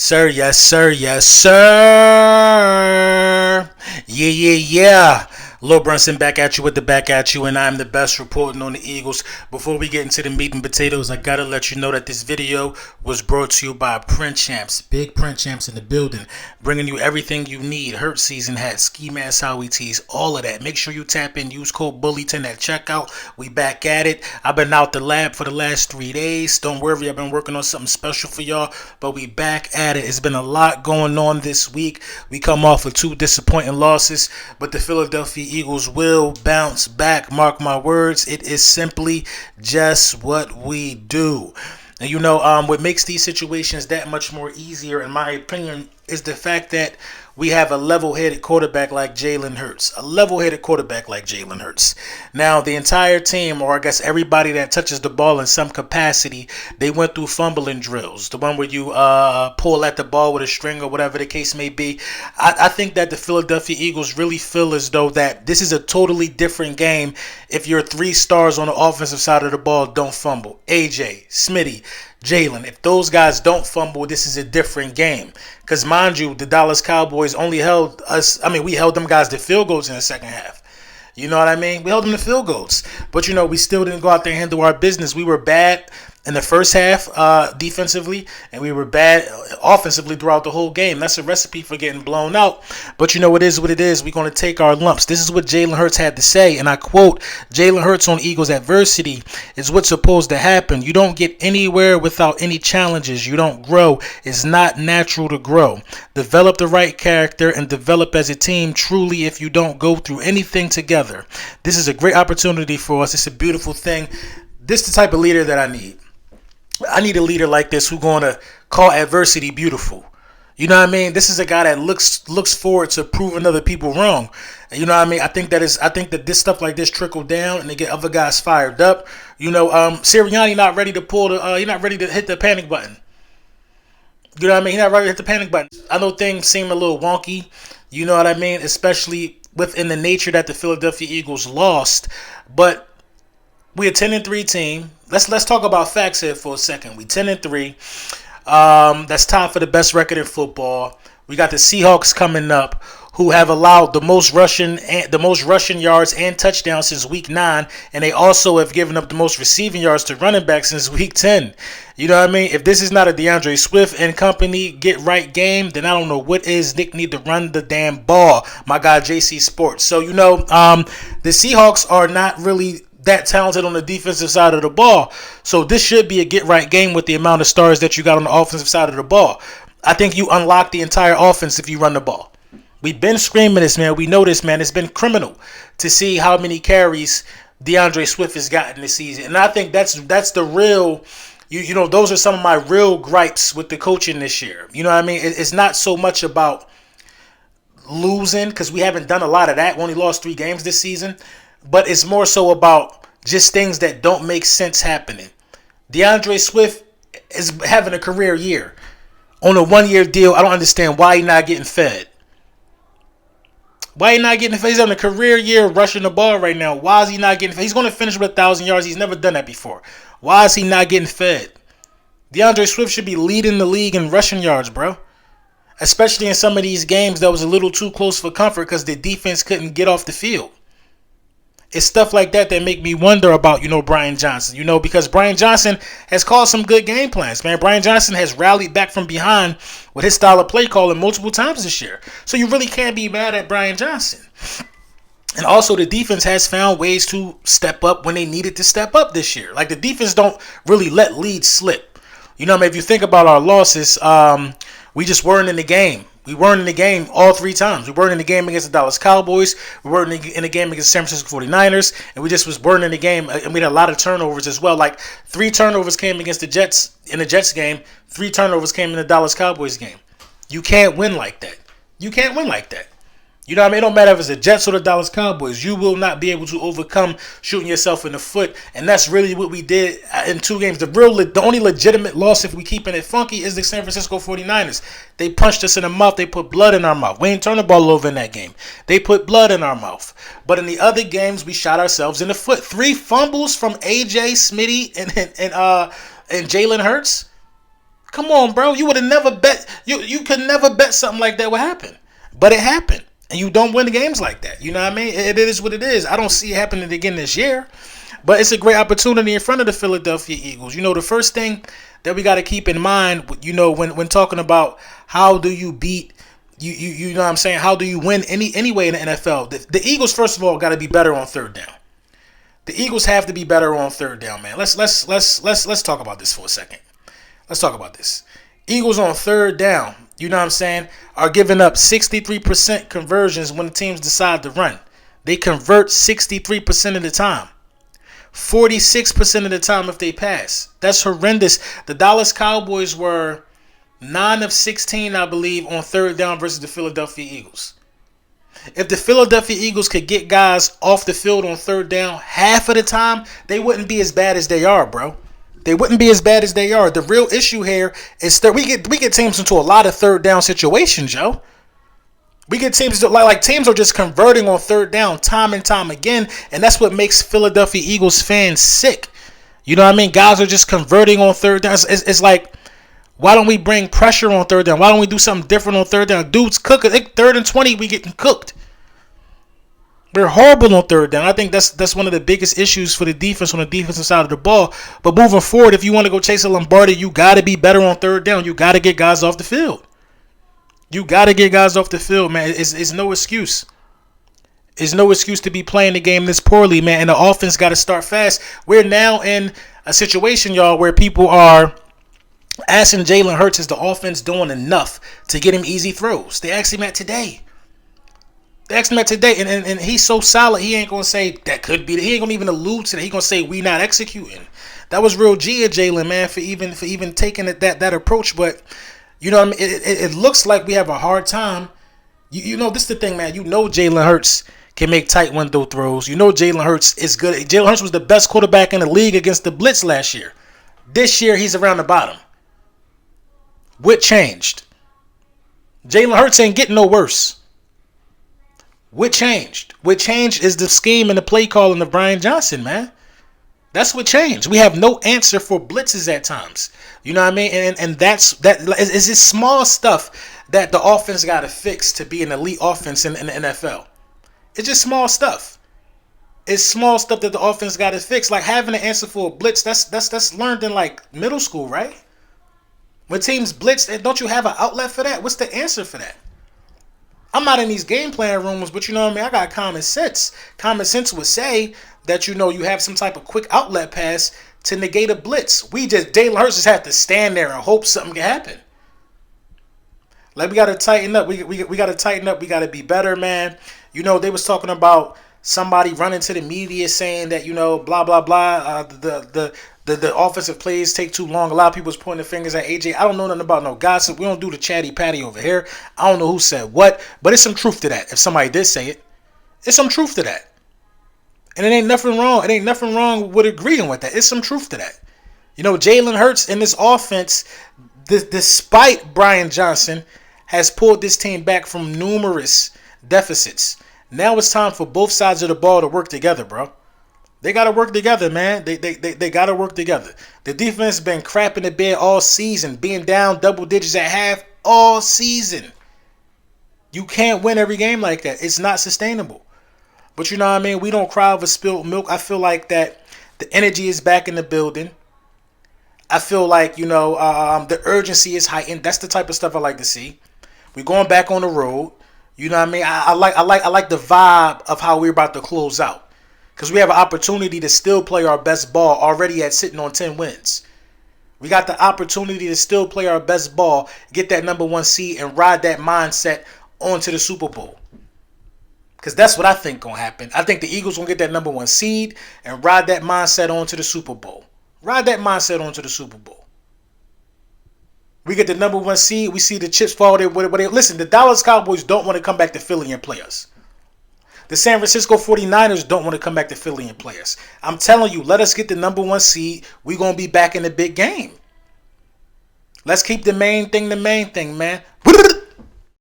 Sir, yes, sir, yes, sir. Yeah. Lil Brunson back at you with the back at you, and I'm the best reporting on the Eagles. Before we get into the meat and potatoes, I gotta let you know that this video was brought to you by Print Champs. Big Print Champs in the building, bringing you everything you need. Hurt season hats, ski mask, Howie tees, all of that. Make sure you tap in, use code Bullyton at checkout. We back at it. I've been out the lab for the last 3 days. Don't worry, I've been working on something special for y'all, but we back at it. It's been a lot going on this week. We come off with 2 disappointing losses, but the Philadelphia Eagles will bounce back. Mark my words. It is simply just what we do. And what makes these situations that much more easier, in my opinion, is the fact that we have a level-headed quarterback like Jalen Hurts. A level-headed quarterback like Jalen Hurts. Now, the entire team, or I guess everybody that touches the ball in some capacity, they went through fumbling drills. The one where you pull at the ball with a string or whatever the case may be. I think that the Philadelphia Eagles really feel as though that this is a totally different game if your 3 stars on the offensive side of the ball don't fumble. AJ, Smitty, Jalen, if those guys don't fumble, this is a different game. Because mind you, the Dallas Cowboys only held us, we held them guys to field goals in the second half. You know what I mean? We held them to field goals. But, we still didn't go out there and handle our business. We were bad in the first half defensively, and we were bad offensively throughout the whole game. That's a recipe for getting blown out. But it is what it is. We're going to take our lumps. This is what Jalen Hurts had to say, and I quote, Jalen Hurts on Eagles adversity is what's supposed to happen. You don't get anywhere without any challenges. You don't grow. It's not natural to grow. Develop the right character and develop as a team truly if you don't go through anything together. This is a great opportunity for us. It's a beautiful thing. This is the type of leader that I need. I need a leader like this who's going to call adversity beautiful. You know what I mean? This is a guy that looks forward to proving other people wrong. You know what I mean? I think that this stuff like this trickle down and they get other guys fired up. Sirianni not ready to he's not ready to hit the panic button. You know what I mean? He's not ready to hit the panic button. I know things seem a little wonky. You know what I mean? Especially within the nature that the Philadelphia Eagles lost, but we're a 10-3 team. Let's talk about facts here for a second. We 10-3. That's tied for the best record in football. We got the Seahawks coming up, who have allowed the most rushing yards and touchdowns since week 9, and they also have given up the most receiving yards to running backs since week 10. You know what I mean? If this is not a DeAndre Swift and company get right game, then I don't know what is. Nick need to run the damn ball. My guy JC Sports. So the Seahawks are not really that talented on the defensive side of the ball. So this should be a get-right game with the amount of stars that you got on the offensive side of the ball. I think you unlock the entire offense if you run the ball. We've been screaming this, man. We know this, man. It's been criminal to see how many carries DeAndre Swift has gotten this season. And I think that's the real, those are some of my real gripes with the coaching this year. You know what I mean? It's not so much about losing, because we haven't done a lot of that. We only lost 3 games this season. But it's more so about just things that don't make sense happening. DeAndre Swift is having a career year. On a 1-year deal, I don't understand why he's not getting fed. Why he not getting fed? He's having a career year rushing the ball right now. Why is he not getting fed? He's going to finish with 1,000 yards. He's never done that before. Why is he not getting fed? DeAndre Swift should be leading the league in rushing yards, bro. Especially in some of these games that was a little too close for comfort because the defense couldn't get off the field. It's stuff like that make me wonder about, Brian Johnson. Because Brian Johnson has called some good game plans, man. Brian Johnson has rallied back from behind with his style of play calling multiple times this year. So you really can't be mad at Brian Johnson. And also the defense has found ways to step up when they needed to step up this year. Like the defense don't really let leads slip. If you think about our losses, we just weren't in the game. We weren't in the game all 3 times. We weren't in the game against the Dallas Cowboys. We weren't in the game against the San Francisco 49ers. And we just weren't in the game. And we had a lot of turnovers as well. Like 3 turnovers came against the Jets in the Jets game. 3 turnovers came in the Dallas Cowboys game. You can't win like that. You can't win like that. You know what I mean? It don't matter if it's the Jets or the Dallas Cowboys. You will not be able to overcome shooting yourself in the foot. And that's really what we did in 2 games. The only legitimate loss, if we keeping it funky, is the San Francisco 49ers. They punched us in the mouth. They put blood in our mouth. We ain't turned the ball over in that game. They put blood in our mouth. But in the other games, we shot ourselves in the foot. 3 fumbles from AJ, Smitty, and Jalen Hurts. Come on, bro. You would have never bet. You could never bet something like that would happen, but it happened, and you don't win the games like that. You know what I mean? It is what it is. I don't see it happening again this year, but it's a great opportunity in front of the Philadelphia Eagles. You know, the first thing that we got to keep in mind, you know, when talking about how do you beat. You know what I'm saying? How do you win anyway in the NFL? The Eagles, first of all, got to be better on third down. The Eagles have to be better on third down, man. Let's talk about this for a second. Let's talk about this. Eagles on third down, you know what I'm saying, are giving up 63% conversions when the teams decide to run. They convert 63% of the time. 46% of the time if they pass. That's horrendous. The Dallas Cowboys were 9 of 16, I believe, on third down versus the Philadelphia Eagles. If the Philadelphia Eagles could get guys off the field on third down half of the time, they wouldn't be as bad as they are, bro. They wouldn't be as bad as they are. The real issue here is that we get teams into a lot of third down situations, yo. We get teams like teams are just converting on third down time and time again, and that's what makes Philadelphia Eagles fans sick. You know what I mean? Guys are just converting on third down. It's like, why don't we bring pressure on third down? Why don't we do something different on third down? Dudes cooking. 3rd and 20, we getting cooked. We're horrible on third down. I think that's one of the biggest issues for the defense on the defensive side of the ball. But moving forward, if you want to go chase a Lombardi, you got to be better on third down. You got to get guys off the field. You got to get guys off the field, man. It's no excuse. It's no excuse to be playing the game this poorly, man. And the offense got to start fast. We're now in a situation, y'all, where people are asking Jalen Hurts, is the offense doing enough to get him easy throws? They asked him that today. And he's so solid, he ain't going to say that could be. He ain't going to even allude to that. He going to say we not executing. That was real G of Jalen, man, for even taking that approach. But, you know what I mean? It looks like we have a hard time. You know, this is the thing, man. You know Jalen Hurts can make tight window throws. You know Jalen Hurts is good. Jalen Hurts was the best quarterback in the league against the blitz last year. This year, he's around the bottom. What changed? Jalen Hurts ain't getting no worse. What changed? What changed is the scheme and the play calling of Brian Johnson, man. That's what changed. We have no answer for blitzes at times. You know what I mean? And that's this small stuff that the offense got to fix to be an elite offense in the NFL. It's just small stuff. It's small stuff that the offense got to fix. Like having an answer for a blitz, that's learned in like middle school, right? When teams blitz, don't you have an outlet for that? What's the answer for that? I'm not in these game plan rooms, but you know what I mean? I got common sense. Common sense would say that, you know, you have some type of quick outlet pass to negate a blitz. Jalen Hurts just have to stand there and hope something can happen. Like, we got to tighten up. We got to tighten up. We got to be better, man. You know, they was talking about somebody running to the media saying that, you know, blah, blah, blah. The offensive plays take too long. A lot of people was pointing fingers at AJ. I don't know nothing about no gossip. We don't do the chatty patty over here. I don't know who said what, but it's some truth to that. If somebody did say it, it's some truth to that. And it ain't nothing wrong. It ain't nothing wrong with agreeing with that. It's some truth to that. You know, Jalen Hurts in this offense, despite Brian Johnson, has pulled this team back from numerous deficits. Now it's time for both sides of the ball to work together, bro. They got to work together, man. They got to work together. The defense has been crap in the bed all season, being down double digits at half all season. You can't win every game like that. It's not sustainable. But you know what I mean? We don't cry over spilled milk. I feel like that the energy is back in the building. I feel like, you know, the urgency is heightened. That's the type of stuff I like to see. We're going back on the road. You know what I mean? I like the vibe of how we're about to close out. Because we have an opportunity to still play our best ball already at sitting on 10 wins. We got the opportunity to still play our best ball, get that number 1 seed, and ride that mindset onto the Super Bowl. Because that's what I think going to happen. I think the Eagles going to get that number 1 seed and ride that mindset onto the Super Bowl. Ride that mindset onto the Super Bowl. We get the number 1 seed. We see the chips fall there. Listen, the Dallas Cowboys don't want to come back to Philly and play us. The San Francisco 49ers don't want to come back to Philly and play us. I'm telling you, let us get the number 1 seed. We're going to be back in the big game. Let's keep the main thing, man.